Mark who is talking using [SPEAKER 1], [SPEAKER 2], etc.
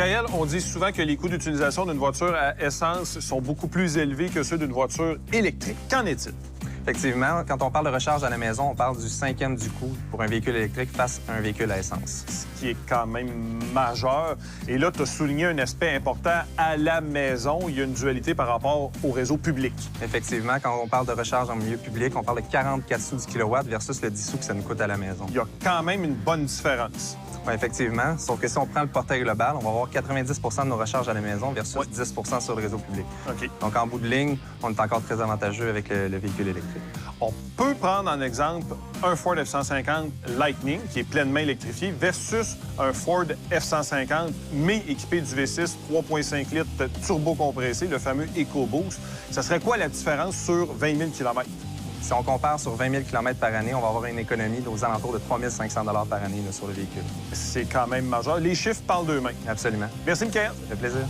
[SPEAKER 1] Michael, on dit souvent que les coûts d'utilisation d'une voiture à essence sont beaucoup plus élevés que ceux d'une voiture électrique. Qu'en est-il?
[SPEAKER 2] Effectivement, quand on parle de recharge à la maison, on parle du 5e du coût pour un véhicule électrique face à un véhicule à essence.
[SPEAKER 1] Ce qui est quand même majeur. Et là, tu as souligné un aspect important à la maison. Il y a une dualité par rapport au réseau public.
[SPEAKER 2] Effectivement, quand on parle de recharge en milieu public, on parle de 44 sous du kilowatt versus le 10 sous que ça nous coûte à la maison.
[SPEAKER 1] Il y a quand même une bonne différence.
[SPEAKER 2] Oui, effectivement. Sauf que si on prend le portail global, on va avoir 90 de nos recharges à la maison versus 10 sur le réseau public.
[SPEAKER 1] OK.
[SPEAKER 2] Donc, en bout de ligne, on est encore très avantageux avec le véhicule électrique.
[SPEAKER 1] On peut prendre en exemple un Ford F-150 Lightning, qui est pleinement électrifié, versus un Ford F-150, mais équipé du V6 3,5 litres turbo-compressé, le fameux EcoBoost. Ça serait quoi la différence sur 20 000 km?
[SPEAKER 2] Si on compare sur 20 000 km par année, on va avoir une économie aux alentours de 3 500 par année là, sur le véhicule.
[SPEAKER 1] C'est quand même majeur. Les chiffres parlent d'eux-mêmes.
[SPEAKER 2] Absolument.
[SPEAKER 1] Merci, Michael.
[SPEAKER 2] Ça fait plaisir.